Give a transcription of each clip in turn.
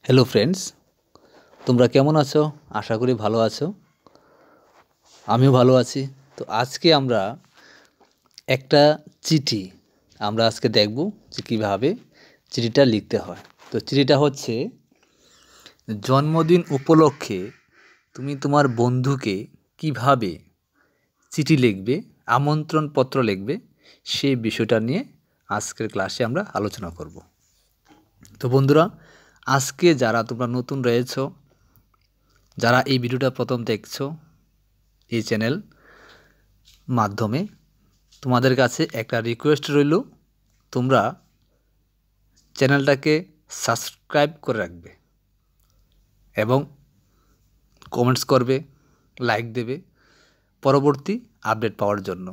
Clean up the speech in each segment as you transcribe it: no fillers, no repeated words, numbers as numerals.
Hello friends, তোমরা কেমন আছো? আশা করি ভালো আছো। আমিও ভালো আছি। তো আজকে আমরা একটা চিঠি আজকে দেখব যে কীভাবে চিঠিটা লিখতে হয়। তো চিঠিটা হচ্ছে, জন্মদিন উপলক্ষে তুমি তোমার বন্ধুকে কিভাবে চিঠি লিখবে, আমন্ত্রণপত্র লিখবে, সেই বিষয়টা নিয়ে আজকের ক্লাসে আমরা আলোচনা করব। তো বন্ধুরা, আজকে যারা তোমরা নতুন রয়েছো, যারা এই ভিডিওটা প্রথম দেখছো এই চ্যানেল মাধ্যমে, তোমাদের কাছে একটা রিকোয়েস্ট রইল, তোমরা চ্যানেলটাকে সাবস্ক্রাইব করে রাখবে এবং কমেন্টস করবে, লাইক দেবে পরবর্তী আপডেট পাওয়ার জন্য।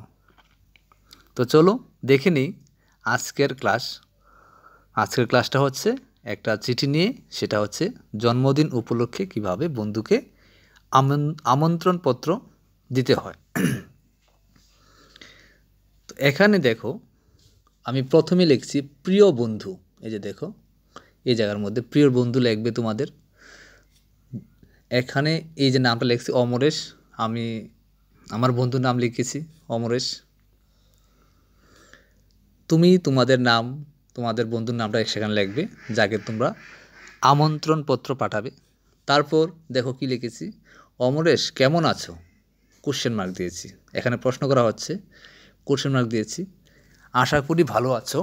তো চলো দেখে নিই আজকের ক্লাস। আজকের ক্লাসটা হচ্ছে একটা চিঠি নিয়ে, সেটা হচ্ছে জন্মদিন উপলক্ষে কিভাবে বন্ধুকে আমন্ত্রণপত্র দিতে হয়। তো এখানে দেখো, আমি প্রথমে লিখছি প্রিয় বন্ধু। এই যে দেখো, এই জায়গার মধ্যে প্রিয় বন্ধু লিখবে তোমাদের। এখানে এই যে নামটা লিখছি অমরেশ, আমি আমার বন্ধুর নাম লিখেছি অমরেশ। তুমি তোমাদের নাম, তোমাদের বন্ধুর নামটা সেখানে লিখবে, যাকে তোমরা আমন্ত্রণপত্র পাঠাবে। তারপর দেখো কি লিখেছি, অমরেশ কেমন আছো, কোশ্চেন মার্ক দিয়েছি। এখানে প্রশ্ন করা হচ্ছে, কোশ্চেন মার্ক দিয়েছি। আশা করি ভালো আছো।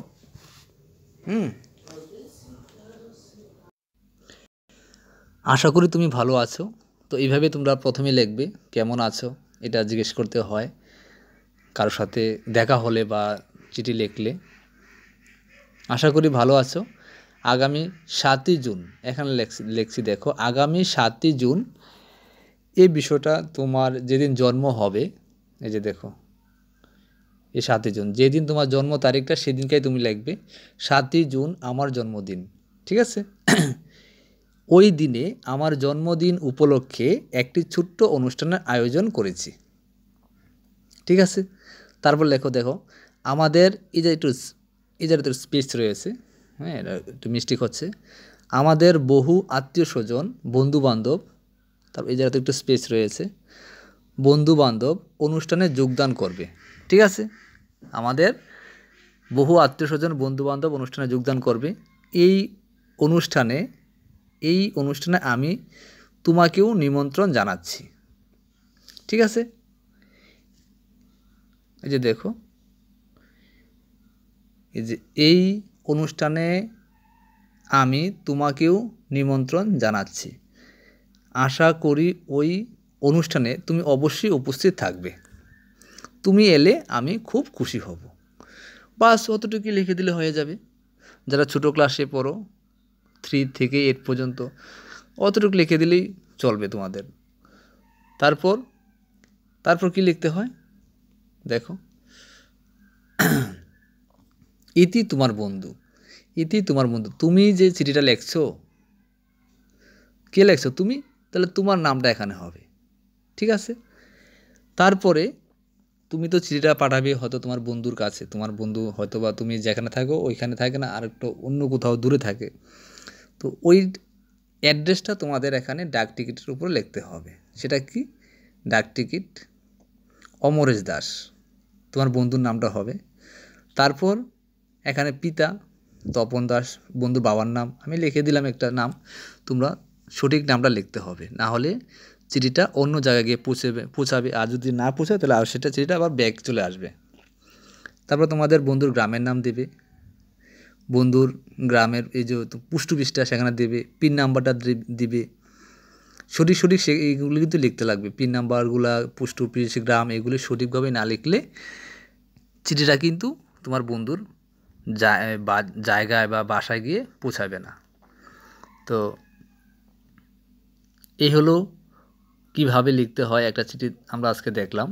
আশা করি তুমি ভালো আছো। তো এইভাবে তোমরা প্রথমে লিখবে কেমন আছো, এটা জিজ্ঞেস করতে হয় কারোর সাথে দেখা হলে বা চিঠি লিখলে। আশা করি ভালো আছো। আগামী 7ই জুন, এখানে লিখছি দেখো, আগামী 7ই জুন, এই বিষয়টা তোমার যেদিন জন্ম হবে, এই যে দেখো এই 7ই জুন, যেদিন তোমার জন্ম তারিখটা সেদিনকাই তুমি লিখবে 7ই জুন আমার জন্মদিন। ঠিক আছে? ওই দিনে আমার জন্মদিন উপলক্ষে একটি ছোট্ট অনুষ্ঠানের আয়োজন করেছি। ঠিক আছে? তারপর লেখো, দেখো আমাদের এই যে একটু স্পেস রয়েছে, হ্যাঁ, এটা একটু মিস্টেক হচ্ছে। আমাদের বহু আত্মীয় স্বজন, বন্ধুবান্ধব, তারপর এই জায়গাতে একটু স্পেস রয়েছে, বন্ধুবান্ধব অনুষ্ঠানে যোগদান করবে। ঠিক আছে? আমাদের বহু আত্মীয় স্বজন, বন্ধুবান্ধব অনুষ্ঠানে যোগদান করবে। এই অনুষ্ঠানে আমি তোমাকেও নিমন্ত্রণ জানাচ্ছি। ঠিক আছে? এই যে দেখো, এই যে এই অনুষ্ঠানে আমি তোমাকেও নিমন্ত্রণ জানাচ্ছি। আশা করি ওই অনুষ্ঠানে তুমি অবশ্যই উপস্থিত থাকবে। তুমি এলে আমি খুব খুশি হব। বাস অতটুকু লিখে দিলে হয়ে যাবে। যারা ছোটো ক্লাসে পড়ো, 3 থেকে 8 পর্যন্ত, অতটুকু লিখে দিলেই চলবে তোমাদের। তারপর কি লিখতে হয় দেখো, ইতি তোমার বন্ধু। ইতি তোমার বন্ধু, তুমি যে চিঠিটা লেখছো, কে লেখছো? তুমি। তাহলে তোমার নামটা এখানে হবে। ঠিক আছে? তারপরে তুমি তো চিঠিটা পাঠাবে হয়তো তোমার বন্ধুর কাছে। তোমার বন্ধু হয়তো বা তুমি যেখানে থাকো ওইখানে থাকে না, আর একটু অন্য কোথাও দূরে থাকে। তো ওই অ্যাড্রেসটা তোমাদের এখানে ডাক টিকিটের উপর লিখতে হবে। সেটা কি? ডাক টিকিট অমরেশ দাস, তোমার বন্ধুর নামটা হবে। তারপর এখানে পিতা তপন দাস, বন্ধুর বাবার নাম আমি লিখে দিলাম একটা নাম। তোমরা সঠিক নামটা লিখতে হবে, না হলে চিঠিটা অন্য জায়গায় গিয়ে পৌঁছাবে। আর যদি না পৌঁছায় তাহলে আর সেটা চিঠিটা আবার ব্যাক চলে আসবে। তারপর তোমাদের বন্ধুর গ্রামের নাম দেবে, বন্ধুর গ্রামের এই যে পোস্টঅফিসটা সেখানে দেবে, পিন নাম্বারটা দিবে। সঠিক এইগুলো কিন্তু লিখতে লাগবে। পিন নাম্বারগুলা, পোস্ট অফিস, গ্রাম, এগুলি সঠিকভাবে না লিখলে চিঠিটা কিন্তু তোমার বন্ধুর জায়গায় বা বাসায় গিয়ে পৌঁছাবে না। তো এই হলো কিভাবে লিখতে হয় একটা চিঠি, আমরা আজকে দেখলাম।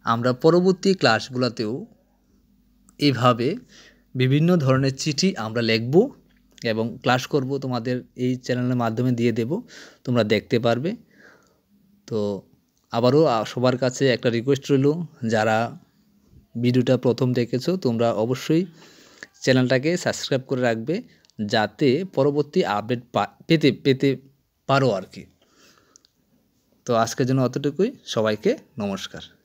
আমরা পরবর্তী ক্লাসগুলোতেও এইভাবে বিভিন্ন ধরনের চিঠি আমরা লিখব এবং ক্লাস করব, তোমাদের এই চ্যানেলের মাধ্যমে দিয়ে দেব, তোমরা দেখতে পারবে। তো আবারও সবার কাছে একটা রিকোয়েস্ট রইল, যারা ভিডিওটা প্রথম দেখেছো তোমরা অবশ্যই চ্যানেলটাকে সাবস্ক্রাইব করে রাখবে, যাতে পরবর্তী আপডেট পেতে পারো আর কি। তো আজকের জন্য অতটুকুই। সবাইকে নমস্কার।